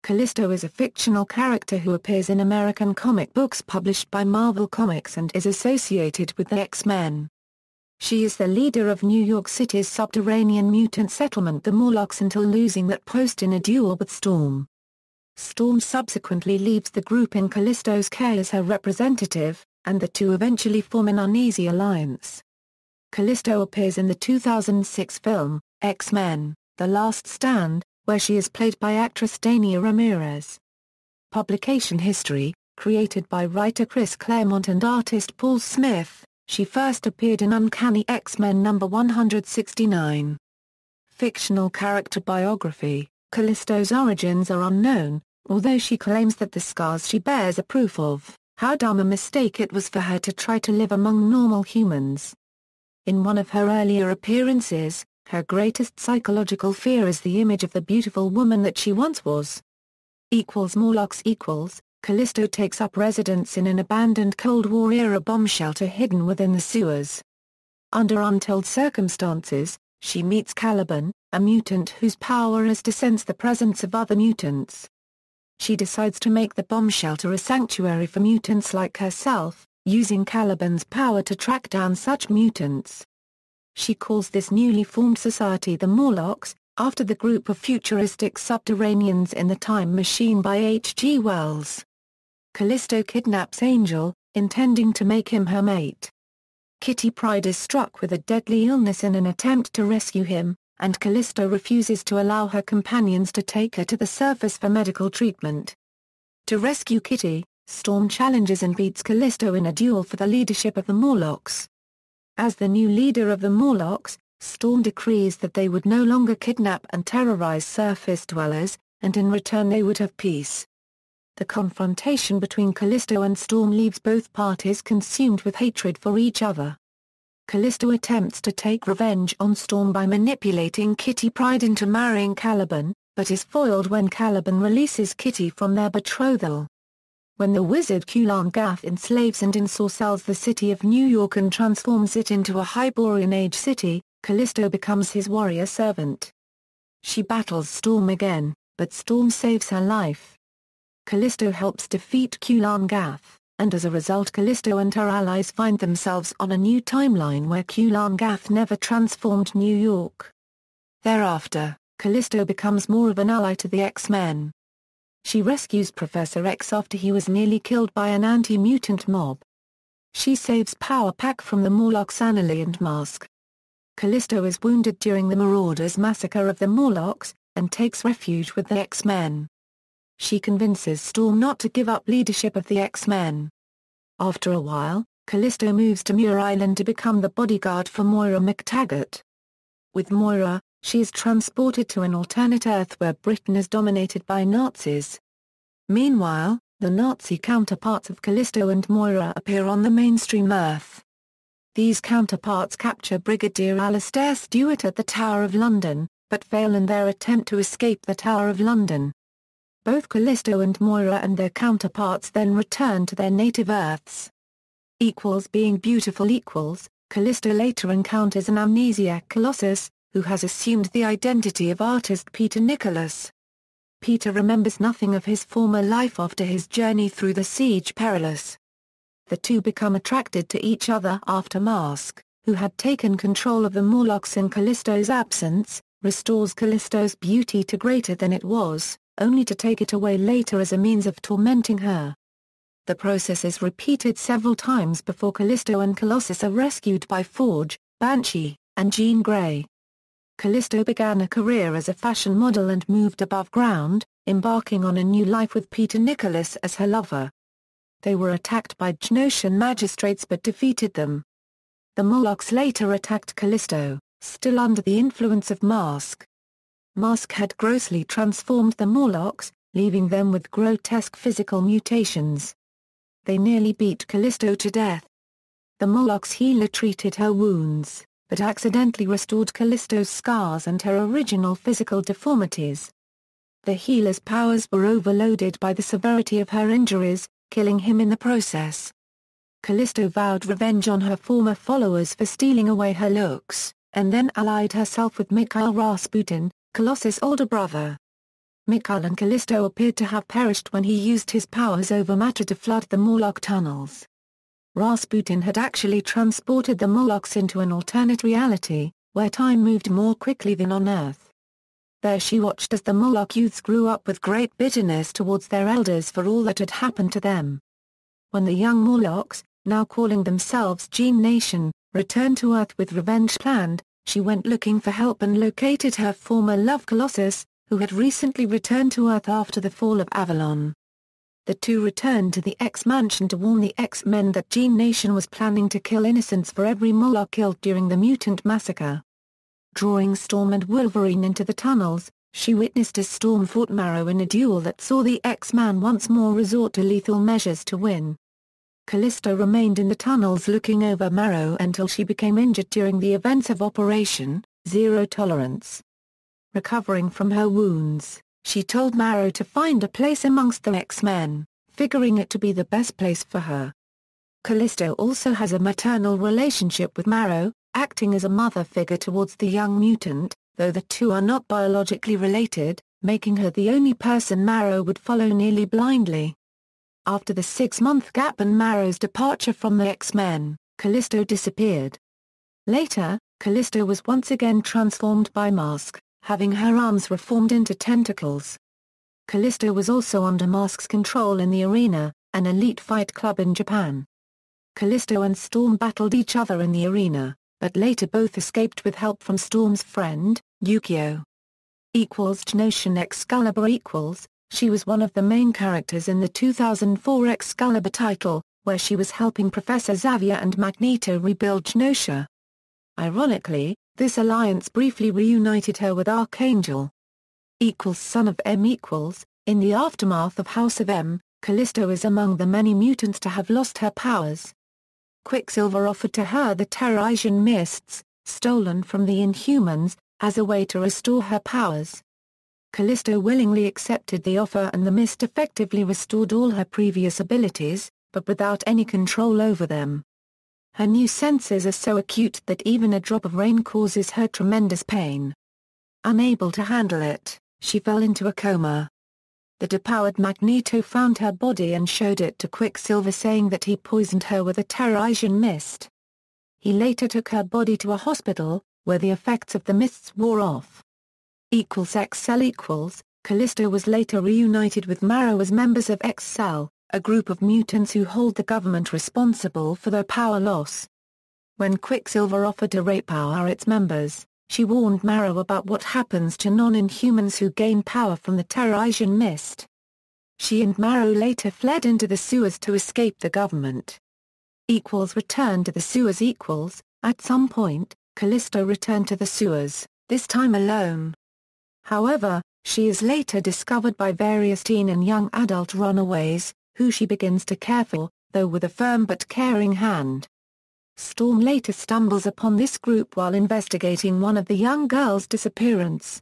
Callisto is a fictional character who appears in American comic books published by Marvel Comics and is associated with the X-Men. She is the leader of New York City's subterranean mutant settlement the Morlocks until losing that post in a duel with Storm. Storm subsequently leaves the group in Callisto's care as her representative, and the two eventually form an uneasy alliance. Callisto appears in the 2006 film, X-Men, The Last Stand, where she is played by actress Dania Ramirez. Publication history: created by writer Chris Claremont and artist Paul Smith, she first appeared in Uncanny X-Men number 169. Fictional character biography: Callisto's origins are unknown, although she claims that the scars she bears are proof of how dumb a mistake it was for her to try to live among normal humans. In one of her earlier appearances, her greatest psychological fear is the image of the beautiful woman that she once was. Morlocks Callisto takes up residence in an abandoned Cold War-era bomb shelter hidden within the sewers. Under untold circumstances, she meets Caliban, a mutant whose power is to sense the presence of other mutants. She decides to make the bomb shelter a sanctuary for mutants like herself, using Caliban's power to track down such mutants. She calls this newly formed society the Morlocks, after the group of futuristic subterraneans in the Time Machine by H.G. Wells. Callisto kidnaps Angel, intending to make him her mate. Kitty Pryde is struck with a deadly illness in an attempt to rescue him, and Callisto refuses to allow her companions to take her to the surface for medical treatment. To rescue Kitty, Storm challenges and beats Callisto in a duel for the leadership of the Morlocks. As the new leader of the Morlocks, Storm decrees that they would no longer kidnap and terrorize surface dwellers, and in return they would have peace. The confrontation between Callisto and Storm leaves both parties consumed with hatred for each other. Callisto attempts to take revenge on Storm by manipulating Kitty Pryde into marrying Caliban, but is foiled when Caliban releases Kitty from their betrothal. When the wizard Kulan Gath enslaves and ensorcels the city of New York and transforms it into a Hyborian Age city, Callisto becomes his warrior servant. She battles Storm again, but Storm saves her life. Callisto helps defeat Kulan Gath, and as a result Callisto and her allies find themselves on a new timeline where Kulan Gath never transformed New York. Thereafter, Callisto becomes more of an ally to the X-Men. She rescues Professor X after he was nearly killed by an anti-mutant mob. She saves Power Pack from the Morlocks' Annalie and Mask. Callisto is wounded during the Marauders' massacre of the Morlocks, and takes refuge with the X-Men. She convinces Storm not to give up leadership of the X-Men. After a while, Callisto moves to Muir Island to become the bodyguard for Moira McTaggart. With Moira, she is transported to an alternate Earth where Britain is dominated by Nazis. Meanwhile, the Nazi counterparts of Callisto and Moira appear on the mainstream Earth. These counterparts capture Brigadier Alastair Stewart at the Tower of London, but fail in their attempt to escape the Tower of London. Both Callisto and Moira and their counterparts then return to their native Earths. Being beautiful equals, Callisto later encounters an amnesiac Colossus, who has assumed the identity of artist Peter Nicholas. Peter remembers nothing of his former life after his journey through the Siege Perilous. The two become attracted to each other after Mask, who had taken control of the Morlocks in Callisto's absence, restores Callisto's beauty to greater than it was, only to take it away later as a means of tormenting her. The process is repeated several times before Callisto and Colossus are rescued by Forge, Banshee, and Jean Grey. Callisto began a career as a fashion model and moved above ground, embarking on a new life with Peter Nicholas as her lover. They were attacked by Genosian magistrates but defeated them. The Morlocks later attacked Callisto, still under the influence of Mask. Mask had grossly transformed the Morlocks, leaving them with grotesque physical mutations. They nearly beat Callisto to death. The Morlocks healer treated her wounds, but accidentally restored Callisto's scars and her original physical deformities. The healer's powers were overloaded by the severity of her injuries, killing him in the process. Callisto vowed revenge on her former followers for stealing away her looks, and then allied herself with Mikhail Rasputin, Colossus' older brother. Mikhail and Callisto appeared to have perished when he used his powers over matter to flood the Morlock tunnels. Rasputin had actually transported the Morlocks into an alternate reality, where time moved more quickly than on Earth. There she watched as the Morlock youths grew up with great bitterness towards their elders for all that had happened to them. When the young Morlocks, now calling themselves Gene Nation, returned to Earth with revenge planned, she went looking for help and located her former love Colossus, who had recently returned to Earth after the fall of Avalon. The two returned to the X-Mansion to warn the X-Men that Gene Nation was planning to kill innocents for every Morlock killed during the mutant massacre. Drawing Storm and Wolverine into the tunnels, she witnessed as Storm fought Marrow in a duel that saw the X-Man once more resort to lethal measures to win. Callisto remained in the tunnels looking over Marrow until she became injured during the events of Operation Zero Tolerance. Recovering from her wounds, she told Marrow to find a place amongst the X-Men, figuring it to be the best place for her. Callisto also has a maternal relationship with Marrow, acting as a mother figure towards the young mutant, though the two are not biologically related, making her the only person Marrow would follow nearly blindly. After the 6-month gap and Marrow's departure from the X-Men, Callisto disappeared. Later, Callisto was once again transformed by Mask, having her arms reformed into tentacles. Callisto was also under Mask's control in the Arena, an elite fight club in Japan. Callisto and Storm battled each other in the Arena, but later both escaped with help from Storm's friend, Yukio. Notion Excalibur She was one of the main characters in the 2004 Excalibur title, where she was helping Professor Xavier and Magneto rebuild Genosha. Ironically, this alliance briefly reunited her with Archangel. Son of M. In the aftermath of House of M, Callisto is among the many mutants to have lost her powers. Quicksilver offered to her the Terrigen Mists, stolen from the Inhumans, as a way to restore her powers. Callisto willingly accepted the offer and the mist effectively restored all her previous abilities, but without any control over them. Her new senses are so acute that even a drop of rain causes her tremendous pain. Unable to handle it, she fell into a coma. The depowered Magneto found her body and showed it to Quicksilver, saying that he poisoned her with a Terrigen mist. He later took her body to a hospital, where the effects of the mists wore off. X-Cell Callisto was later reunited with Marrow as members of X-Cell, a group of mutants who hold the government responsible for their power loss. When Quicksilver offered to repower its members, she warned Marrow about what happens to non-Inhumans who gain power from the Terrigen mist. She and Marrow later fled into the sewers to escape the government. Returned to the sewers. At some point, Callisto returned to the sewers, this time alone. However, she is later discovered by various teen and young adult runaways, who she begins to care for, though with a firm but caring hand. Storm later stumbles upon this group while investigating one of the young girls' disappearance.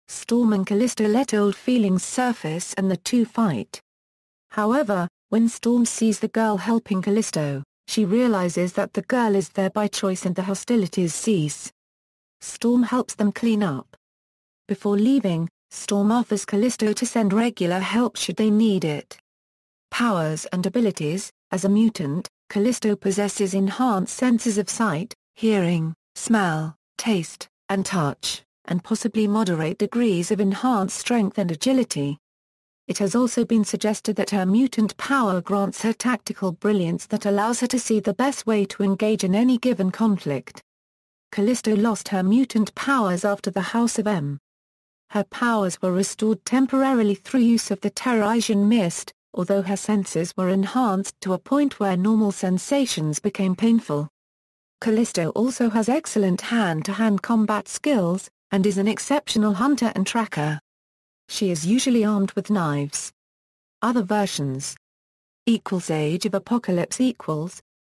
Storm and Callisto let old feelings surface and the two fight. However, when Storm sees the girl helping Callisto, she realizes that the girl is there by choice and the hostilities cease. Storm helps them clean up. Before leaving, Storm offers Callisto to send regular help should they need it. Powers and abilities. As a mutant, Callisto possesses enhanced senses of sight, hearing, smell, taste, and touch, and possibly moderate degrees of enhanced strength and agility. It has also been suggested that her mutant power grants her tactical brilliance that allows her to see the best way to engage in any given conflict. Callisto lost her mutant powers after the House of M. Her powers were restored temporarily through use of the Terrigen mist, although her senses were enhanced to a point where normal sensations became painful. Callisto also has excellent hand-to-hand combat skills, and is an exceptional hunter and tracker. She is usually armed with knives. Other versions. Age of Apocalypse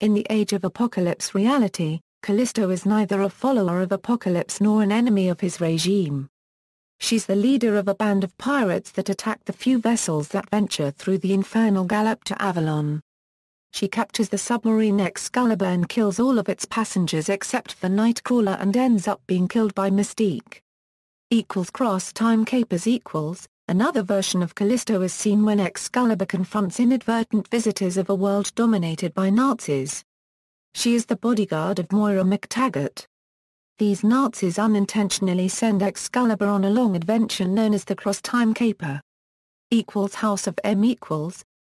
In the Age of Apocalypse reality, Callisto is neither a follower of Apocalypse nor an enemy of his regime. She's the leader of a band of pirates that attack the few vessels that venture through the infernal gallop to Avalon. She captures the submarine Excalibur and kills all of its passengers except for Nightcrawler and ends up being killed by Mystique. Cross-time capers Another version of Callisto is seen when Excalibur confronts inadvertent visitors of a world dominated by Nazis. She is the bodyguard of Moira MacTaggert. These Nazis unintentionally send Excalibur on a long adventure known as the Cross-Time Caper. House of M.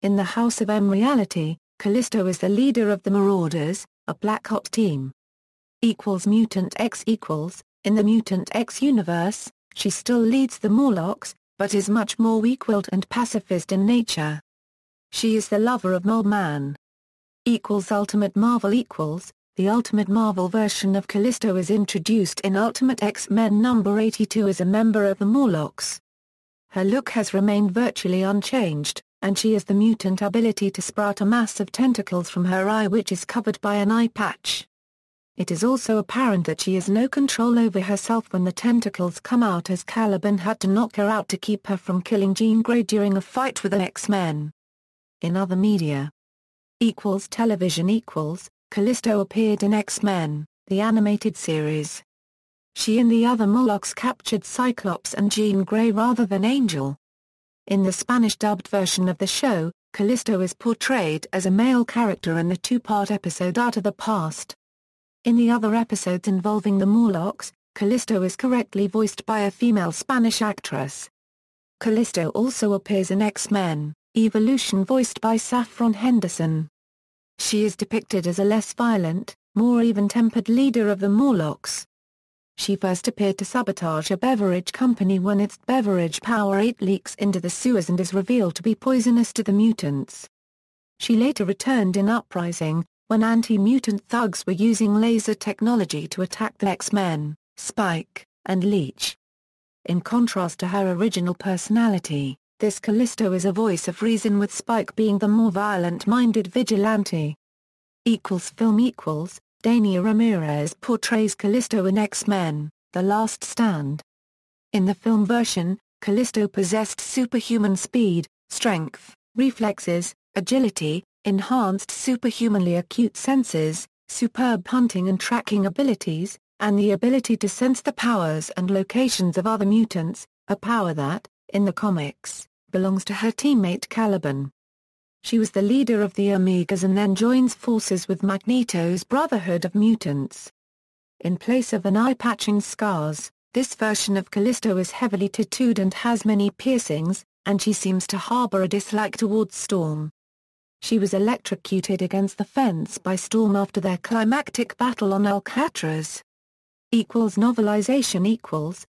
In the House of M reality, Callisto is the leader of the Marauders, a Black Ops team. Mutant X. In the Mutant X universe, she still leads the Morlocks, but is much more weak-willed and pacifist in nature. She is the lover of Mob-Man. Ultimate Marvel. The Ultimate Marvel version of Callisto is introduced in Ultimate X-Men number 82 as a member of the Morlocks. Her look has remained virtually unchanged, and she has the mutant ability to sprout a mass of tentacles from her eye which is covered by an eye patch. It is also apparent that she has no control over herself when the tentacles come out, as Caliban had to knock her out to keep her from killing Jean Grey during a fight with the X-Men. In other media. Television. Callisto appeared in X-Men, the animated series. She and the other Morlocks captured Cyclops and Jean Grey rather than Angel. In the Spanish-dubbed version of the show, Callisto is portrayed as a male character in the two-part episode Out of the Past. In the other episodes involving the Morlocks, Callisto is correctly voiced by a female Spanish actress. Callisto also appears in X-Men, Evolution voiced by Saffron Henderson. She is depicted as a less violent, more even-tempered leader of the Morlocks. She first appeared to sabotage a beverage company when its beverage Powerade leaks into the sewers and is revealed to be poisonous to the mutants. She later returned in Uprising, when anti-mutant thugs were using laser technology to attack the X-Men, Spike, and Leech. In contrast to her original personality, this Callisto is a voice of reason, with Spike being the more violent-minded vigilante. Film. Dania Ramirez portrays Callisto in X-Men, The Last Stand. In the film version, Callisto possessed superhuman speed, strength, reflexes, agility, enhanced superhumanly acute senses, superb hunting and tracking abilities, and the ability to sense the powers and locations of other mutants, a power that, in the comics, belongs to her teammate Caliban. She was the leader of the Omegas and then joins forces with Magneto's Brotherhood of Mutants. In place of an eye patch and scars, this version of Callisto is heavily tattooed and has many piercings, and she seems to harbor a dislike towards Storm. She was electrocuted against the fence by Storm after their climactic battle on Alcatraz. Novelization.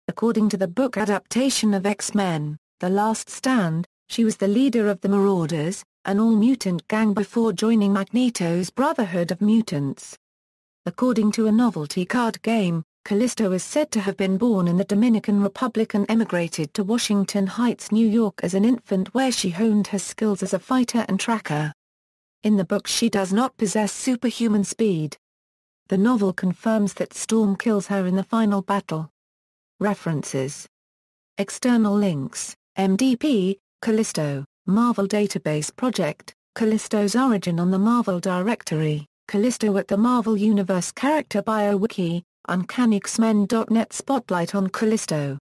According to the book adaptation of X-Men, The Last Stand, she was the leader of the Marauders, an all-mutant gang before joining Magneto's Brotherhood of Mutants. According to a novelty card game, Callisto is said to have been born in the Dominican Republic and emigrated to Washington Heights, New York as an infant, where she honed her skills as a fighter and tracker. In the book she does not possess superhuman speed. The novel confirms that Storm kills her in the final battle. References. External links: MDP, Callisto, Marvel Database Project, Callisto's origin on the Marvel Directory, Callisto at the Marvel Universe Character Bio Wiki, UncannyX-Men.net Spotlight on Callisto.